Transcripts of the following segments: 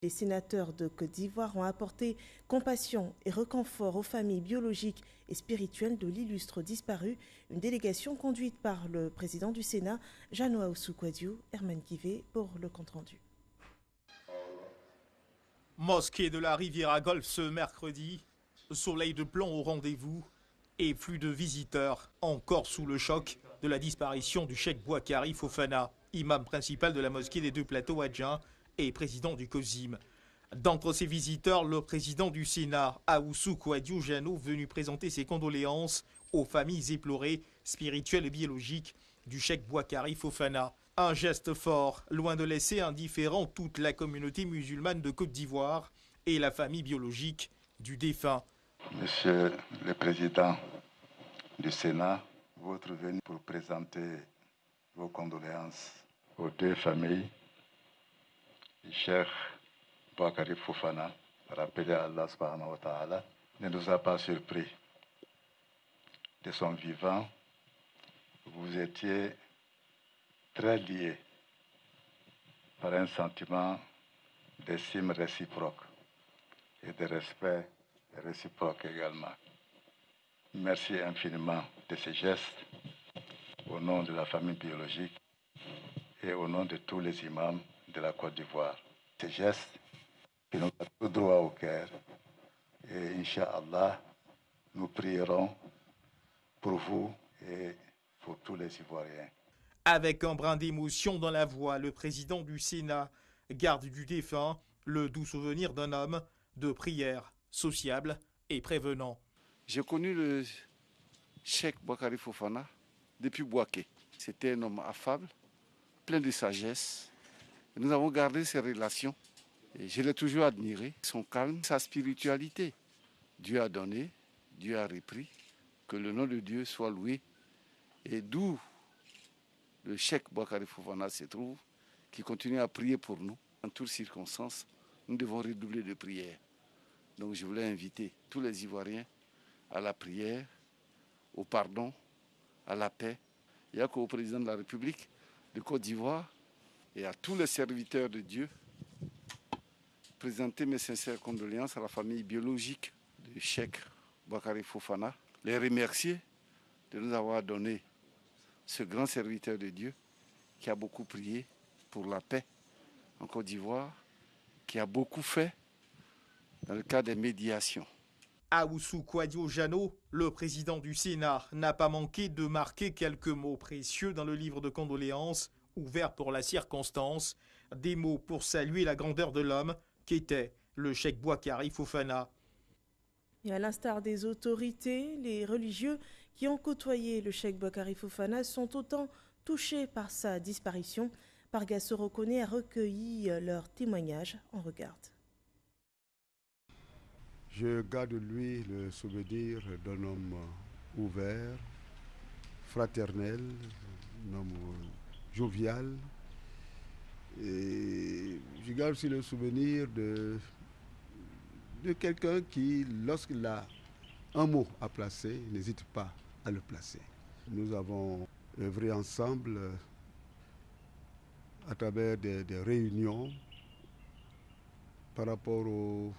Les sénateurs de Côte d'Ivoire ont apporté compassion et réconfort aux familles biologiques et spirituelles de l'illustre disparu. Une délégation conduite par le président du Sénat, Jeannot Ahoussou-Kouadio, Herman Guivet, pour le compte-rendu. Mosquée de la Riviera-Golfe ce mercredi, soleil de plomb au rendez-vous et flux de visiteurs encore sous le choc de la disparition du cheikh Boakari Fofana, imam principal de la mosquée des Deux Plateaux à Djen et président du COSIM. D'entre ces visiteurs, le président du Sénat, Ahoussou-Kouadio Jeannot, venu présenter ses condoléances aux familles éplorées, spirituelles et biologiques du cheikh Boakari Fofana. Un geste fort, loin de laisser indifférent toute la communauté musulmane de Côte d'Ivoire et la famille biologique du défunt. Monsieur le Président du Sénat, votre venue pour présenter vos condoléances aux deux familles, Cheikh Boakari Fofana, rappelé à Allah subhanahu wa ta'ala, ne nous a pas surpris. De son vivant, vous étiez très liés par un sentiment d'estime réciproque et de respect réciproque également. Merci infiniment de ces gestes au nom de la famille biologique et au nom de tous les imams de la Côte d'Ivoire. Ces gestes qui nous ont tout droit au cœur et Inch'Allah, nous prierons pour vous et pour tous les Ivoiriens. Avec un brin d'émotion dans la voix, le président du Sénat garde du défunt le doux souvenir d'un homme de prière, sociable et prévenant. J'ai connu le cheikh Boakari Fofana depuis Bouaké. C'était un homme affable, plein de sagesse. Nous avons gardé ces relations et je l'ai toujours admiré. Son calme, sa spiritualité. Dieu a donné, Dieu a repris. Que le nom de Dieu soit loué. Et d'où le cheikh Boakari Fofana se trouve, qui continue à prier pour nous. En toutes circonstances, nous devons redoubler de prière. Donc je voulais inviter tous les Ivoiriens à la prière, au pardon, à la paix. Il n'y a qu'au président de la République de Côte d'Ivoire et à tous les serviteurs de Dieu présenter mes sincères condoléances à la famille biologique du cheikh Boakari Fofana, les remercier de nous avoir donné ce grand serviteur de Dieu qui a beaucoup prié pour la paix en Côte d'Ivoire, qui a beaucoup fait dans le cadre des médiations. Ahoussou-Kouadio Jeannot, le président du Sénat, n'a pas manqué de marquer quelques mots précieux dans le livre de condoléances, ouvert pour la circonstance, des mots pour saluer la grandeur de l'homme qu'était le cheikh Boakari Fofana. Et à l'instar des autorités, les religieux qui ont côtoyé le cheikh Boakari Fofana sont autant touchés par sa disparition. Parga Sorokone a recueilli leurs témoignages. On regarde. Je garde de lui le souvenir d'un homme ouvert, fraternel, un homme jovial. Et je garde aussi le souvenir de quelqu'un qui, lorsqu'il a un mot à placer, n'hésite pas à le placer. Nous avons œuvré ensemble à travers des réunions par rapport aux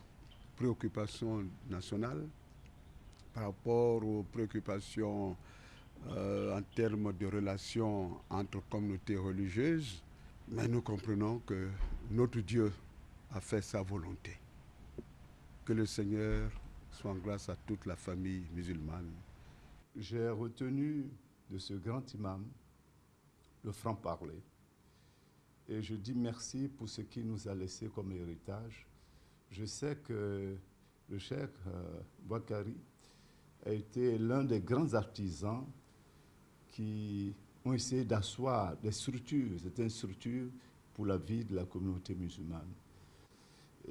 préoccupations nationales, par rapport aux préoccupations en termes de relations entre communautés religieuses, mais nous comprenons que notre Dieu a fait sa volonté. Que le Seigneur soit en grâce à toute la famille musulmane. J'ai retenu de ce grand imam le franc-parler. Et je dis merci pour ce qu'il nous a laissé comme héritage. Je sais que le cheikh Boakari a été l'un des grands artisans qui ont essayé d'asseoir des structures. C'était une structure pour la vie de la communauté musulmane.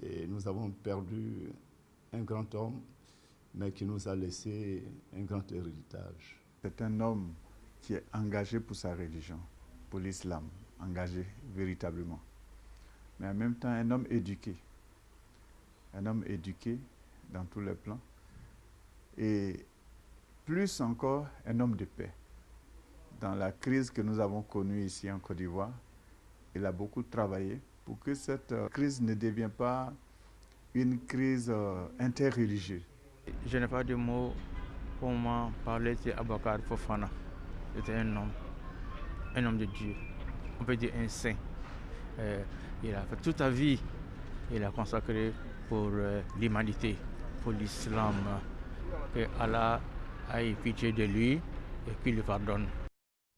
Et nous avons perdu un grand homme, mais qui nous a laissé un grand héritage. C'est un homme qui est engagé pour sa religion, pour l'islam, engagé véritablement. Mais en même temps, un homme éduqué dans tous les plans. Et plus encore, un homme de paix. Dans la crise que nous avons connue ici en Côte d'Ivoire, il a beaucoup travaillé pour que cette crise ne devienne pas une crise interreligieuse. Je n'ai pas de mots pour m'en parler de Aboubakar Fofana. C'était un homme de Dieu, on peut dire un saint. Il a fait toute sa vie, il a consacré pour l'humanité, pour l'islam. Que Allah ait pitié de lui et qu'il le pardonne.